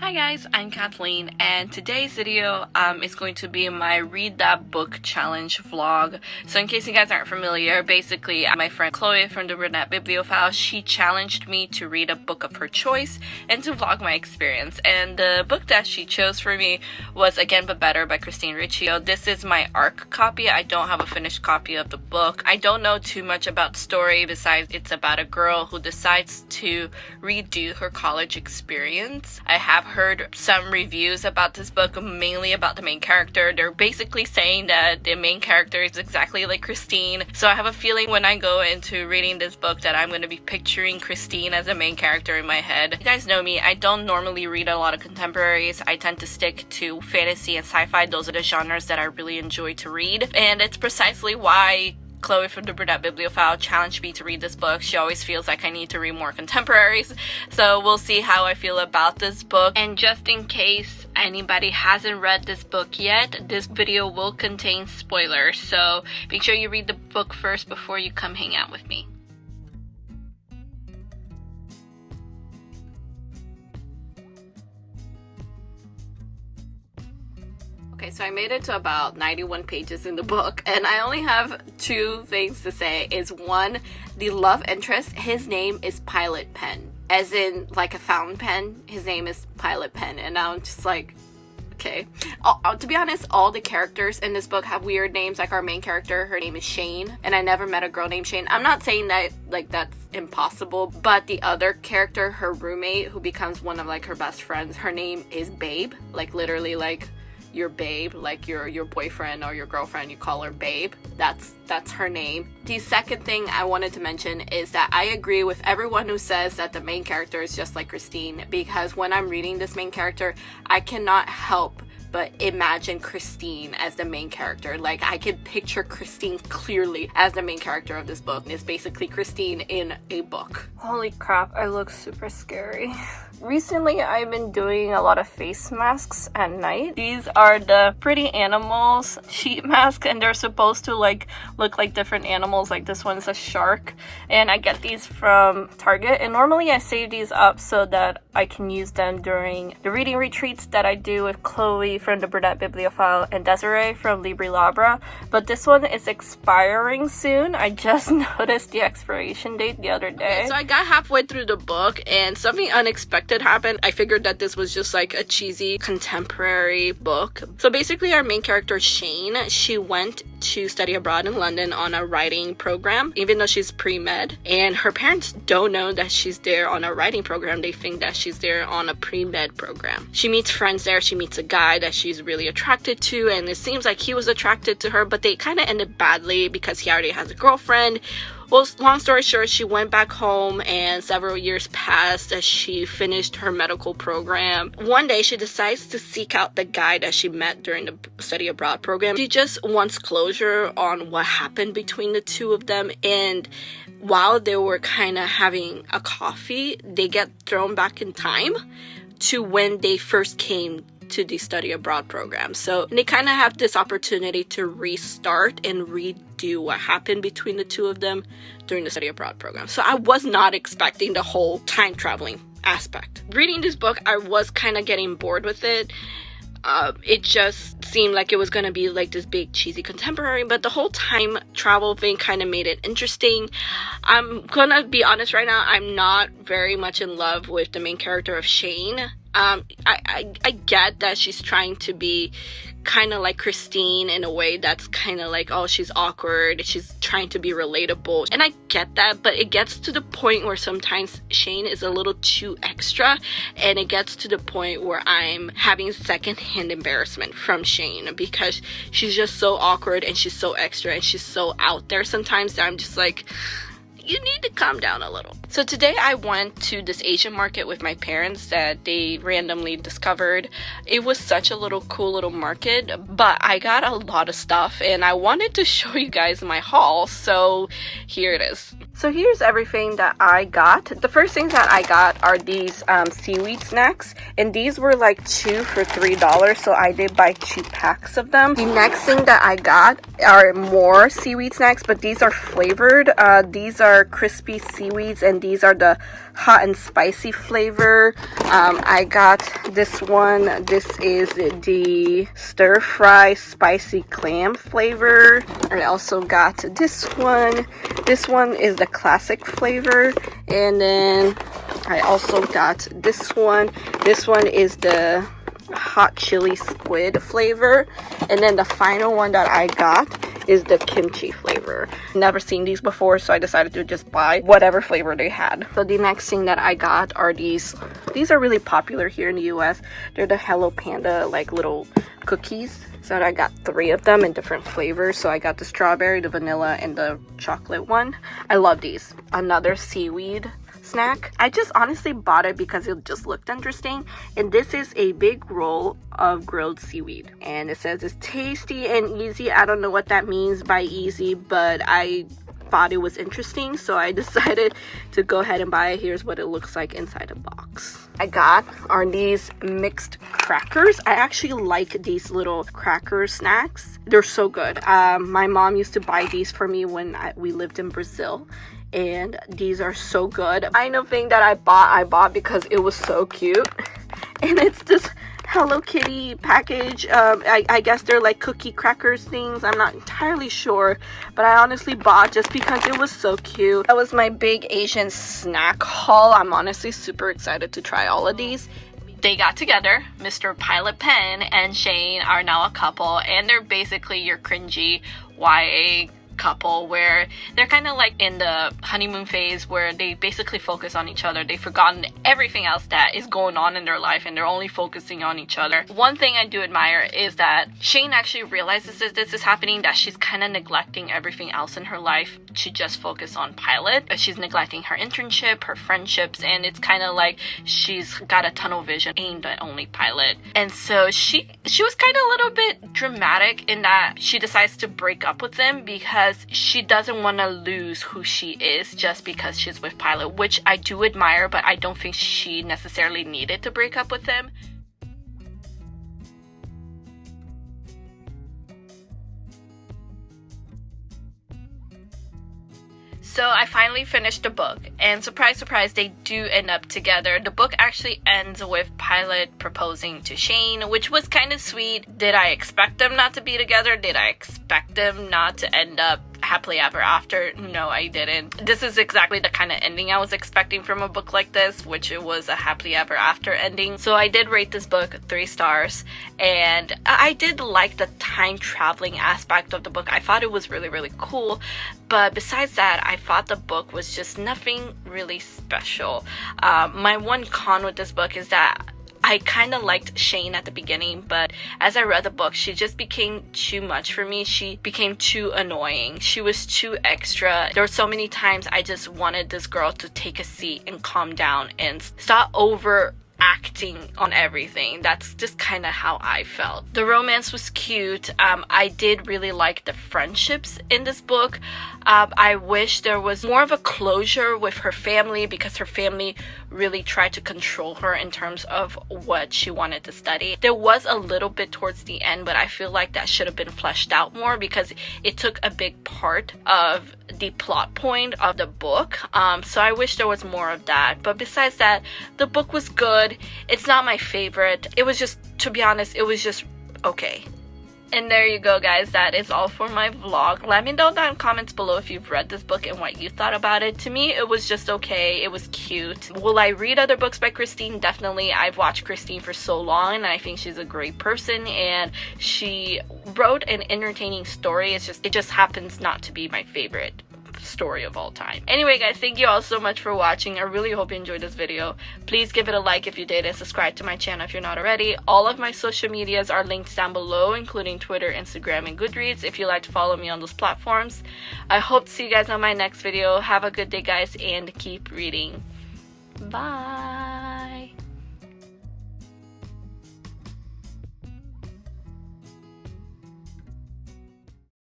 Hi guys, I'm Kathleen, and today's video is going to be my Read That Book Challenge vlog. So in case you guys aren't familiar, basically my friend Chloe from the Brunette Bibliophile, she challenged me to read a book of her choice and to vlog my experience. And the book that she chose for me was Again But Better by Christine Riccio. This is my ARC copy. I don't have a finished copy of the book. I don't know too much about the story besides it's about a girl who decides to redo her college experience. I have heard some reviews about this book, mainly about the main character. They're basically saying that the main character is exactly like Christine. So I have a feeling when I go into reading this book that I'm going to be picturing Christine as the main character in my head. You guys know me, I don't normally read a lot of contemporaries. I tend to stick to fantasy and sci-fi. Those are the genres that I really enjoy to read. And it's precisely why Chloe from the Brunette Bibliophile challenged me to read this book. She always feels like I need to read more contemporaries. So we'll see how I feel about this book. And just in case anybody hasn't read this book yet, this video will contain spoilers. So make sure you read the book first before you come hang out with me. Okay, so I made it to about 91 pages in the book, and I only have two things to say. Is one, the love interest, his name is Pilot Pen, as in like a fountain pen. His name is Pilot Pen, and I'm just like, okay. To be honest, all the characters in this book have weird names. Like our main character, her name is Shane, and I never met a girl named Shane. I'm not saying that like that's impossible, but the other character, her roommate, who becomes one of like her best friends, her name is Babe, like literally like your babe, like your boyfriend or your girlfriend, you call her Babe. That's her name. The second thing I wanted to mention is that I agree with everyone who says that the main character is just like Christine, because when I'm reading this main character, I cannot help but imagine Christine as the main character. Like, I can picture Christine clearly as the main character of this book. It's basically Christine in a book. Holy crap, I look super scary. Recently, I've been doing a lot of face masks at night. These are the Pretty Animals sheet mask, and they're supposed to like look like different animals. Like this one's a shark, and I get these from Target. And normally I save these up so that I can use them during the reading retreats that I do with Chloe from the Brunette Bibliophile and Desiree from Librelabra. But this one is expiring soon. I just noticed the expiration date the other day. So I got halfway through the book and something unexpected happened. I figured that this was just like a cheesy contemporary book. So basically our main character Shane, she went to study abroad in London on a writing program, even though she's pre-med, and her parents don't know that she's there on a writing program. They think that she's there on a pre-med program. She meets friends there. She meets a guy that she's really attracted to, and it seems like he was attracted to her, but they kind of ended badly because he already has a girlfriend. Well, long story short, she went back home and several years passed as she finished her medical program. One day, she decides to seek out the guy that she met during the study abroad program. She just wants closure on what happened between the two of them. And while they were kind of having a coffee, they get thrown back in time to when they first came to the study abroad program. So they kind of have this opportunity to restart and redo what happened between the two of them during the study abroad program. So I was not expecting the whole time traveling aspect. Reading this book, I was kind of getting bored with it. It just seemed like it was going to be like this big cheesy contemporary, but the whole time travel thing kind of made it interesting. I'm gonna be honest right now, I'm not very much in love with the main character of Shane. I get that she's trying to be kind of like Christine in a way that's kind of like, oh, she's awkward, she's trying to be relatable, and I get that, but it gets to the point where sometimes Shane is a little too extra, and it gets to the point where I'm having secondhand embarrassment from Shane because she's just so awkward and she's so extra and she's so out there sometimes that I'm just like, you need to calm down a little. So today I went to this Asian market with my parents that they randomly discovered. It was such a cool little market, but I got a lot of stuff and I wanted to show you guys my haul, so here it is. So here's everything that I got. The first things that I got are these seaweed snacks, and these were like 2 for $3, so I did buy 2 packs of them. The next thing that I got are more seaweed snacks, but these are flavored. These are crispy seaweeds, and these are the hot and spicy flavor. I got this one. This is the stir fry spicy clam flavor. I also got this one. This one is the classic flavor, and then I also got this one. This one is the hot chili squid flavor, and then the final one that I got is the kimchi flavor. Never seen these before, so I decided to just buy whatever flavor they had. So the next thing that I got are these are really popular here in the US. They're the Hello Panda like little cookies. So I got 3 of them in different flavors. So I got the strawberry, the vanilla, and the chocolate one. I love these. Another seaweed snack. I just honestly bought it because it just looked interesting, and this is a big roll of grilled seaweed, and it says it's tasty and easy. I don't know what that means by easy, but I thought it was interesting, so I decided to go ahead and buy it. Here's what it looks like inside the box. I got are these mixed crackers. I actually like these little cracker snacks. They're so good. My mom used to buy these for me when we lived in Brazil, and these are so good. Final thing that I bought because it was so cute, and it's this Hello Kitty package. I guess they're like cookie crackers things. I'm not entirely sure, but I honestly bought just because it was so cute. That was my big Asian snack haul. I'm honestly super excited to try all of these. They got together. Mr. Pilot Pen and Shane are now a couple, and they're basically your cringy YA couple where they're kind of like in the honeymoon phase where they basically focus on each other. They've forgotten everything else that is going on in their life, and they're only focusing on each other. One thing I do admire is that Shane actually realizes that this is happening, that she's kind of neglecting everything else in her life to just focus on Pilot. She's neglecting her internship, her friendships, and it's kind of like she's got a tunnel vision aimed at only Pilot. And so she was kind of a little bit dramatic in that she decides to break up with him because she doesn't want to lose who she is just because she's with Pilot, which I do admire, but I don't think she necessarily needed to break up with him. So I finally finished the book, and surprise, surprise, they do end up together. The book actually ends with Pilot proposing to Shane, which was kind of sweet. Did I expect them not to be together? Did I expect them not to end up happily ever after? No, I didn't. This is exactly the kind of ending I was expecting from a book like this, which it was a happily ever after ending. So I did rate this book 3 stars, and I did like the time traveling aspect of the book. I thought it was really, really cool, but besides that, I thought the book was just nothing really special. My one con with this book is that I kind of liked Shane at the beginning, but as I read the book, she just became too much for me. She became too annoying. She was too extra. There were so many times I just wanted this girl to take a seat and calm down and stop acting on everything. That's just kind of how I felt. The romance was cute. I did really like the friendships in this book. I wish there was more of a closure with her family, because her family really tried to control her in terms of what she wanted to study. There was a little bit towards the end, but I feel like that should have been fleshed out more because it took a big part of the plot point of the book. So I wish there was more of that. But besides that, the book was good. It's not my favorite. It was just, to be honest, it was just okay. And there you go, guys. That is all for my vlog. Let me know down in comments below if you've read this book and what you thought about it. To me, it was just okay. It was cute. Will I read other books by Christine? Definitely. I've watched Christine for so long, and I think she's a great person, and she wrote an entertaining story. It just happens not to be my favorite story of all time. Anyway, guys, thank you all so much for watching. I really hope you enjoyed this video. Please give it a like if you did, and subscribe to my channel if you're not already. All of my social medias are linked down below, including Twitter, Instagram, and Goodreads if you'd like to follow me on those platforms. I hope to see you guys on my next video. Have a good day, guys, and keep reading. Bye.